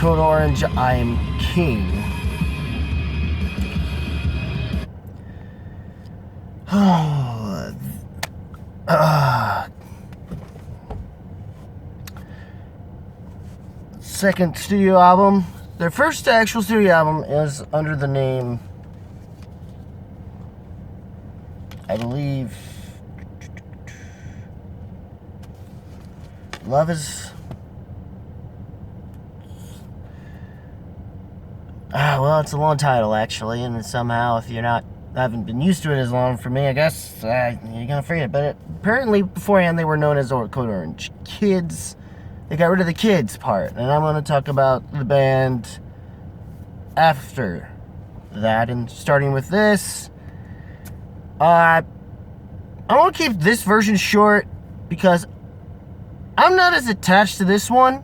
Code Orange, I Am King. Second studio album. Their first actual studio album is under the name, I believe, Love Is... well, it's a long title, actually, and somehow, if you're not, haven't been used to it as long for me, I guess, you're gonna forget it. But apparently, beforehand, they were known as Code Orange Kids. They got rid of the kids part, and I'm gonna talk about the band after that, and starting with this. I want to keep this version short because I'm not as attached to this one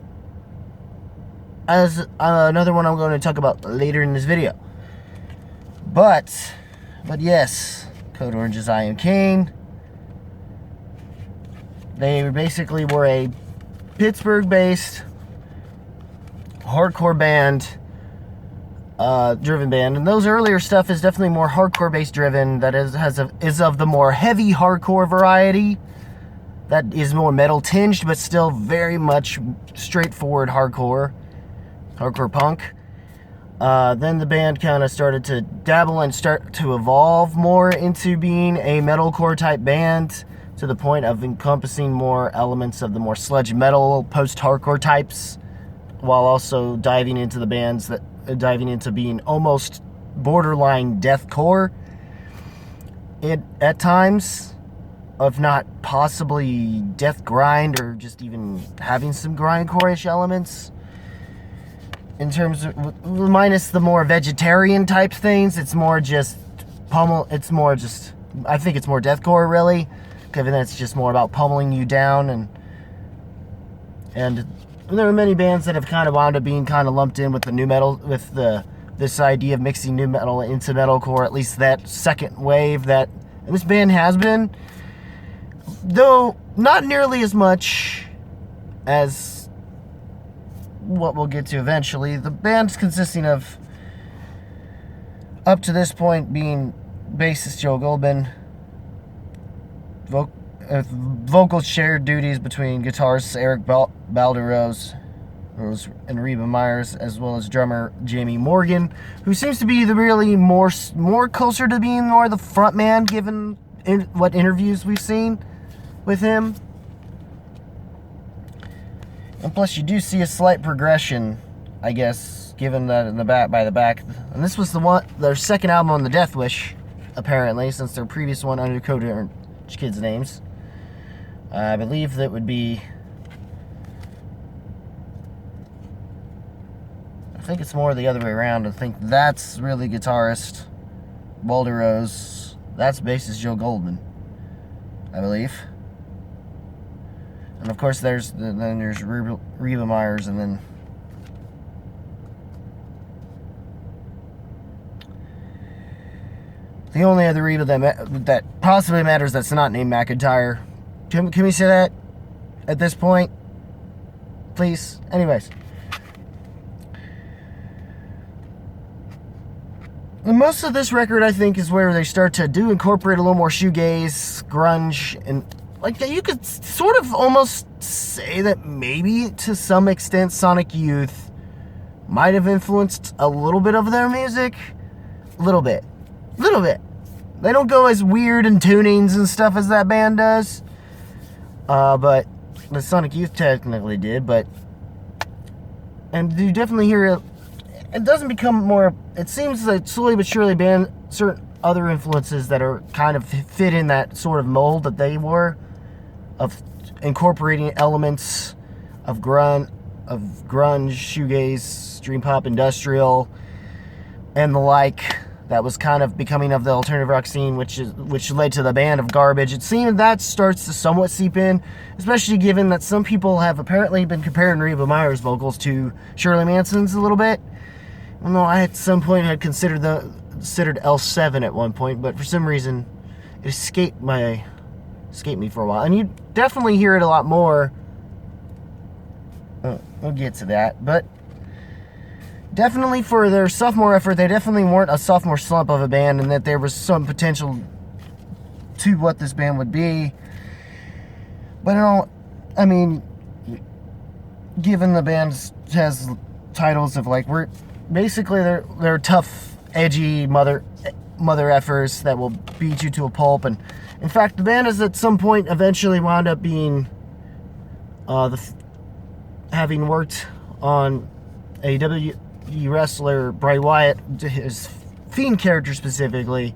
as another one I'm going to talk about later in this video. But yes, Code Orange's I Am King. They basically were a Pittsburgh-based hardcore band, driven band, and those earlier stuff is definitely more hardcore-based driven. That is of the more heavy hardcore variety. That is more metal tinged, but still very much straightforward hardcore punk. Then the band kind of started to dabble and start to evolve more into being a metalcore type band, to the point of encompassing more elements of the more sludge metal, post-hardcore types, while also diving into being almost borderline deathcore at times, if not possibly death grind, or just even having some grindcore-ish elements. In terms of, minus the more vegetarian type things, it's more just I think it's more deathcore, really, given that it's just more about pummeling you down, and there are many bands that have kind of wound up being kind of lumped in with the new metal, with this idea of mixing new metal into metalcore, at least that second wave that this band has been, though not nearly as much as what we'll get to eventually. The band's consisting of, up to this point, being bassist Joe Goldman, vocal shared duties between guitarists Eric Balderos and Reba Myers, as well as drummer Jamie Morgan, who seems to be the really more closer to being more the front man, given what interviews we've seen with him. And plus, you do see a slight progression, I guess, given that in the back, and this was their second album on the Death Wish, apparently, since their previous one under Code Orange Kids' names. I believe that would be, I think it's more the other way around. I think that's really guitarist Balderos. That's bassist Joe Goldman, I believe. And of course, there's Reba Myers, and then the only other Reba that possibly matters that's not named McIntyre. Can we say that at this point, please? Anyways, and most of this record, I think, is where they start to incorporate a little more shoegaze, grunge, and like you could sort of almost say that maybe to some extent Sonic Youth might have influenced a little bit of their music. A little bit. They don't go as weird in tunings and stuff as that band does. But the Sonic Youth technically did, and you definitely hear it. It doesn't become more, it seems like slowly but surely band certain other influences that are kind of fit in that sort of mold that they were, of incorporating elements of grunge, shoegaze, dream pop, industrial, and the like. That was kind of becoming of the alternative rock scene, which led to the band of Garbage. It seemed that starts to somewhat seep in, especially given that some people have apparently been comparing Reba Myers' vocals to Shirley Manson's a little bit. Well, no, I at some point had considered L7 at one point, but for some reason it escaped me for a while. And you definitely hear it a lot more. We'll get to that, but definitely for their sophomore effort, they definitely weren't a sophomore slump of a band, and that there was some potential to what this band would be. But I mean, given the band has titles of like, we're basically they're tough, edgy mother effers that will beat you to a pulp. And in fact, the band has at some point eventually wound up being having worked on a WWE wrestler, Bray Wyatt, his Fiend character specifically,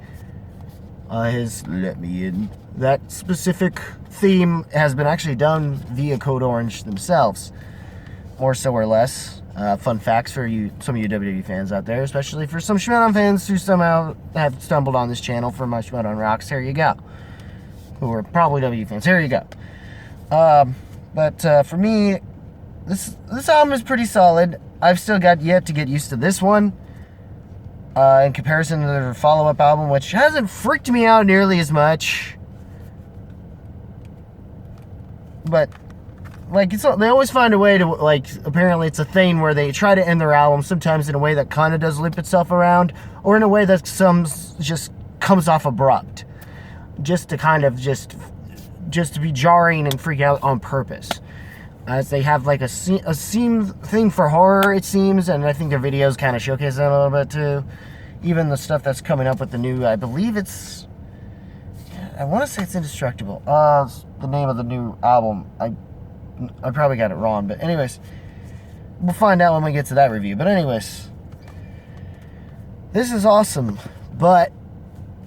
his Let Me In, that specific theme has been actually done via Code Orange themselves, more so or less. Fun facts for some of you WWE fans out there, especially for some Schmeddon fans who somehow have stumbled on this channel for my Schmeddon Rocks. Here you go. Who are probably WWE fans. Here you go. But for me, this album is pretty solid. I've still got yet to get used to this one. In comparison to their follow-up album, which hasn't freaked me out nearly as much. But like, they always find a way to, like, apparently it's a thing where they try to end their album sometimes in a way that kind of does loop itself around, or in a way that just comes off abrupt, just to kind of just to be jarring and freak out on purpose. As they have like a theme for horror, it seems, and I think their videos kind of showcase that a little bit too. Even the stuff that's coming up with the new, I believe I want to say it's Indestructible. The name of the new album. I probably got it wrong, but anyways, we'll find out when we get to that review. But anyways, this is awesome. But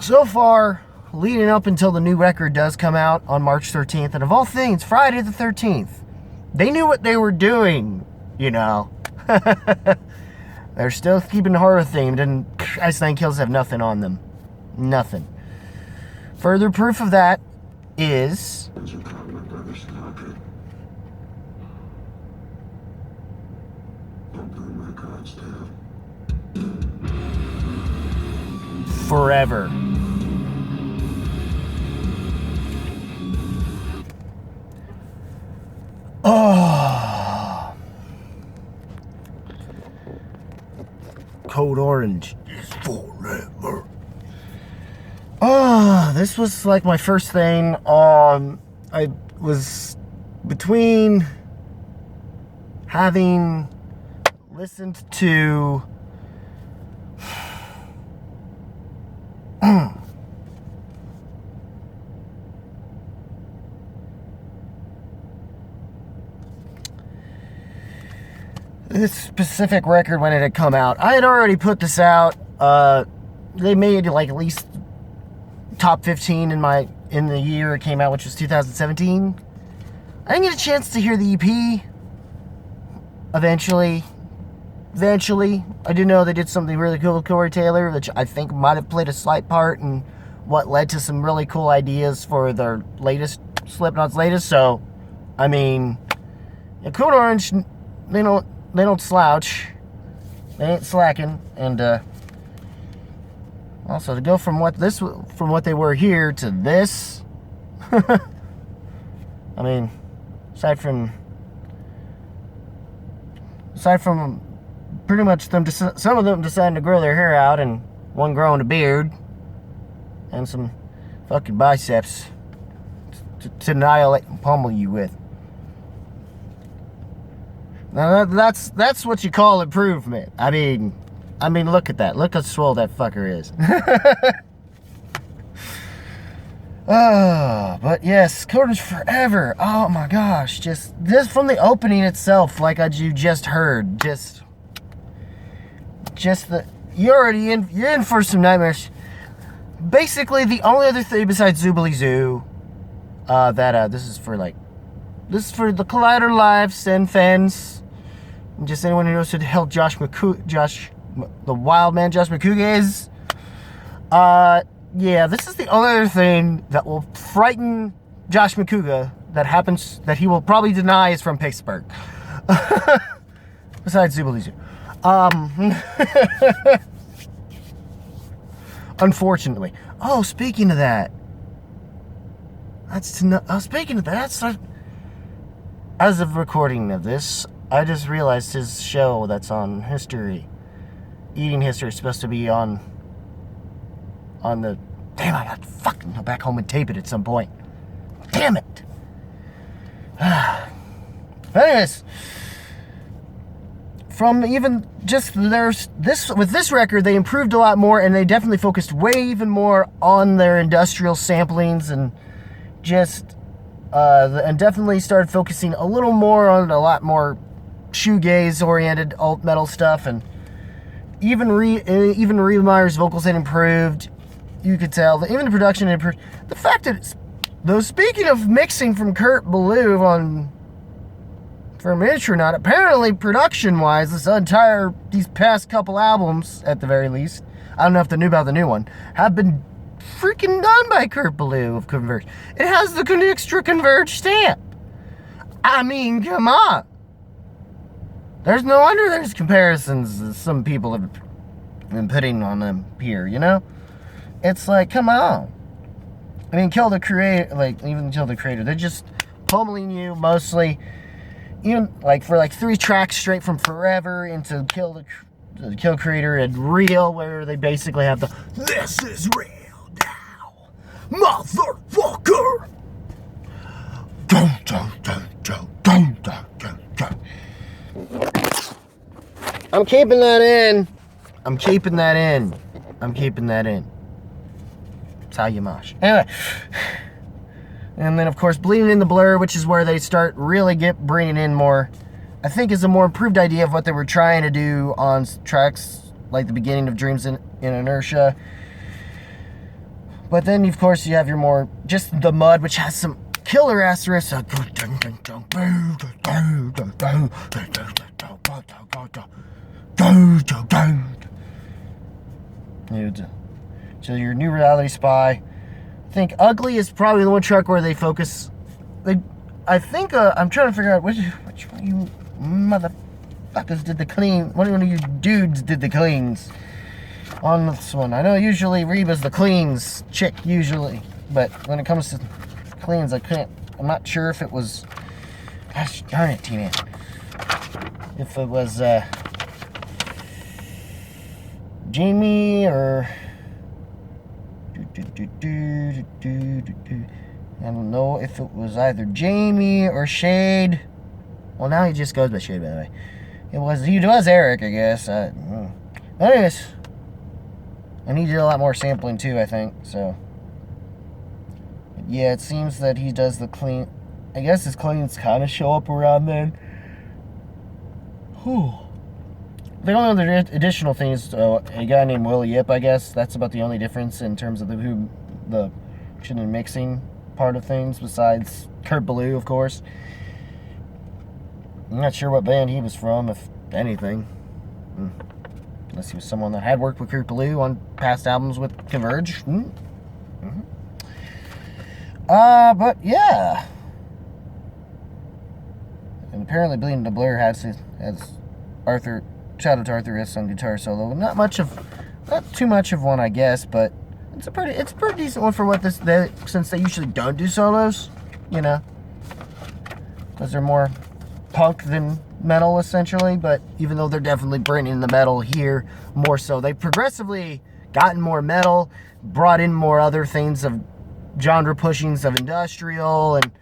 so far, leading up until the new record does come out on March 13th, and of all things, Friday the 13th, they knew what they were doing, you know. They're still keeping horror themed, and Ice Nine Kills have nothing on them. Nothing. Further proof of that is Forever. Oh, Code Orange is forever. Oh, this was like my first thing. I was between having listened to this specific record when it had come out. I had already put this out. They made like at least top 15 in the year it came out, which was 2017. I didn't get a chance to hear the EP. Eventually, I do know they did something really cool with Corey Taylor, which I think might have played a slight part in what led to some really cool ideas for their latest, Slipknot's latest. So, I mean, yeah, Code Orange, they don't slouch. They ain't slacking. And also to go from what they were here to this. I mean, aside from pretty much some of them deciding to grow their hair out, and one growing a beard, and some fucking biceps to annihilate and pummel you with. Now that's what you call improvement. I mean, look at that. Look how swole that fucker is. Oh, but yes, Code Orange forever. Oh my gosh, just from the opening itself, like you just heard, just you're in for some nightmares. Basically, the only other thing besides Zoobly Zoo, this is for the Collider Live Sin fans, and just anyone who knows who the hell the wild man Josh McCouga is. Yeah, this is the only other thing that will frighten Josh McCouga that he will probably deny is from Pittsburgh. Besides Zoobly Zoo. Unfortunately. Oh, speaking of that. As of recording of this, I just realized his show that's on History eating history is supposed to be on the... Damn, I got to fucking go back home and tape it at some point. Damn it! Anyways, from even just there's this with this record, they improved a lot more, and they definitely focused way even more on their industrial samplings and just and definitely started focusing a little more on a lot more shoegaze oriented alt metal stuff, and even Riemeyer's vocals had improved. You could tell that even the production had improved. The fact that though, speaking of mixing from Kurt Ballou from Intronaut, apparently production-wise, these past couple albums, at the very least, I don't know if they knew about the new one, have been freaking done by Kurt Ballou of Converge. It has the extra Converge stamp. I mean, come on. There's no wonder there's comparisons that some people have been putting on them here, you know? It's like, come on. I mean, Kill the Creator, they're just pummeling you mostly. Even for 3 tracks straight from Forever into Kill Creator and Real, where they basically have the "This is real now, motherfucker." I'm keeping that in. It's how you mosh. Anyway. And then, of course, Bleeding in the Blur, which is where they start really bringing in more, I think is a more improved idea of what they were trying to do on tracks like the beginning of Dreams in Inertia. But then, of course, you have your more, just The Mud, which has some killer ass riffs. So your New Reality Spy. I think Ugly is probably the one track where they focus. I'm trying to figure out which one of you motherfuckers did the clean. One of you dudes did the cleans on this one. I know usually Reba's the cleans chick usually, but when it comes to cleans, I'm not sure if it was. Gosh darn it, T-Man. If it was Jamie or. I don't know if it was either Jamie or Shade. Well, now he just goes by Shade, by the way. He was Eric, I guess. Anyways, and he did a lot more sampling too, I think. So, yeah, it seems that he does the clean. I guess his cleans kind of show up around then. Whew. The only other additional thing is a guy named Willie Yip, I guess. That's about the only difference in terms of the production and mixing part of things, besides Kurt Ballou, of course. I'm not sure what band he was from, if anything. Unless he was someone that had worked with Kurt Ballou on past albums with Converge. But yeah. And apparently Bleeding the Blur has Arthur... Shout out to Arthur S. on guitar solo. Not too much of one, I guess, but it's a pretty decent one for what since they usually don't do solos, you know, because they're more punk than metal essentially. But even though they're definitely bringing the metal here more so, they've progressively gotten more metal, brought in more other things of genre pushings of industrial, and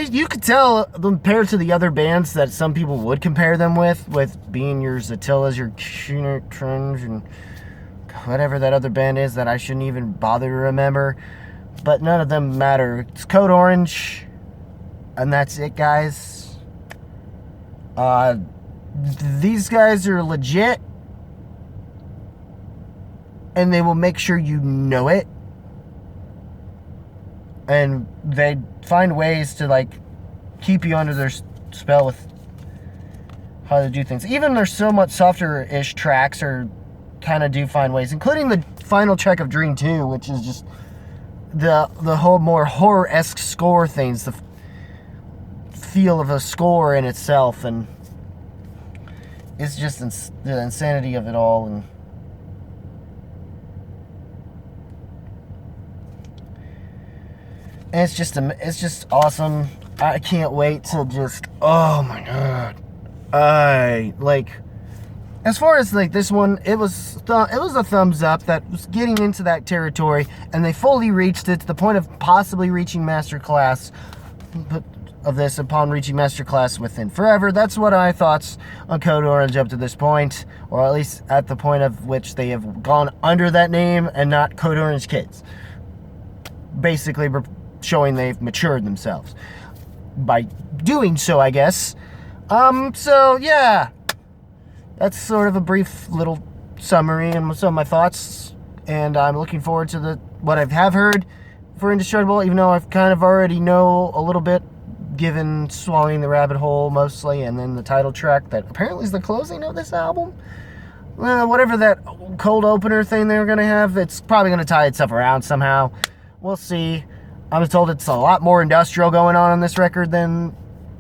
you could tell compared to the other bands that some people would compare them with being your Attilas, your Keener Trends, and whatever that other band is that I shouldn't even bother to remember. But none of them matter. It's Code Orange, and that's it, guys. These guys are legit, and they will make sure you know it. And they find ways to keep you under their spell with how to do things. Even their so much softer-ish tracks are kind of do find ways, including the final track of Dream 2, which is just the whole more horror-esque score things, the feel of a score in itself, and it's just the insanity of it all. And it's just awesome. I can't wait to just, oh my god. as far as like this one, it was a thumbs up. That was getting into that territory, and they fully reached it to the point of possibly reaching Master Class. But of this upon reaching Master Class within Forever. That's what my thoughts on Code Orange up to this point, or at least at the point of which they have gone under that name and not Code Orange Kids. Basically showing they've matured themselves by doing so, I guess. So yeah, that's sort of a brief little summary and some of my thoughts, and I'm looking forward to what I have heard for Indestructible, even though I've kind of already know a little bit, given Swallowing the Rabbit Hole mostly, and then the title track that apparently is the closing of this album. Whatever that cold opener thing they're going to have, it's probably going to tie itself around somehow. We'll see. I was told it's a lot more industrial going on this record than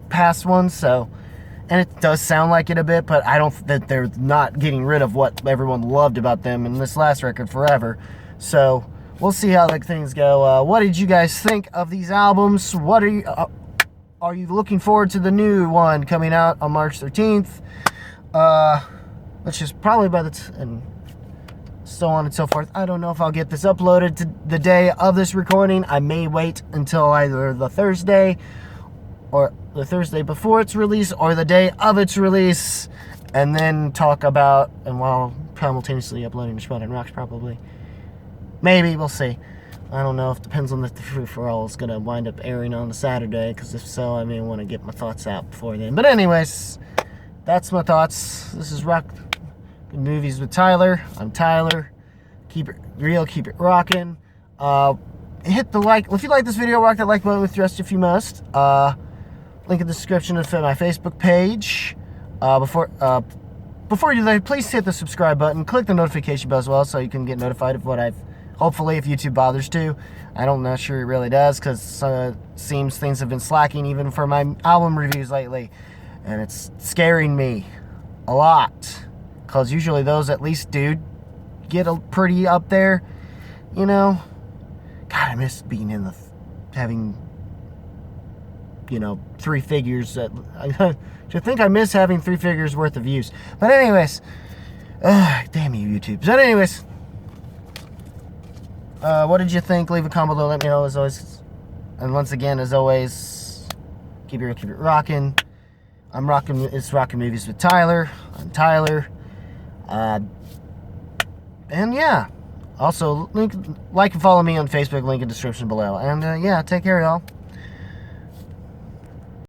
past ones, so, and it does sound like it a bit, but I don't that they're not getting rid of what everyone loved about them in this last record, Forever. So we'll see how like things go. What did you guys think of these albums? What are you looking forward to the new one coming out on March 13th? Which is probably by and so on and so forth. I don't know if I'll get this uploaded to the day of this recording. I may wait until either the Thursday or the Thursday before its release or the day of its release, and then talk about, and while simultaneously uploading to Schmud and Rocks probably. Maybe, we'll see. I don't know, it depends on if the Free For All is going to wind up airing on the Saturday, because if so, I may want to get my thoughts out before then. But anyways, that's my thoughts. This is Rock Movies with Tyler. I'm Tyler. Keep it real, keep it rocking. Hit the like. If you like this video, rock that like button with thrust if you must. Link in the description of my Facebook page. Before you do that, please hit the subscribe button. Click the notification bell as well, so you can get notified of what I've. Hopefully, if YouTube bothers to. I'm not sure it really does, because it seems things have been slacking even for my album reviews lately. And it's scaring me a lot. Because usually those at least do get pretty up there. You know? God, I miss being in having, 3 figures. To think I miss having 3 figures worth of views. But anyways. Damn you, YouTube. But anyways. What did you think? Leave a comment below. Let me know as always. And once again, as always, keep it rocking. It's Rockin' Movies with Tyler. I'm Tyler. And yeah. Also, like and follow me on Facebook. Link in the description below. And yeah, take care, y'all.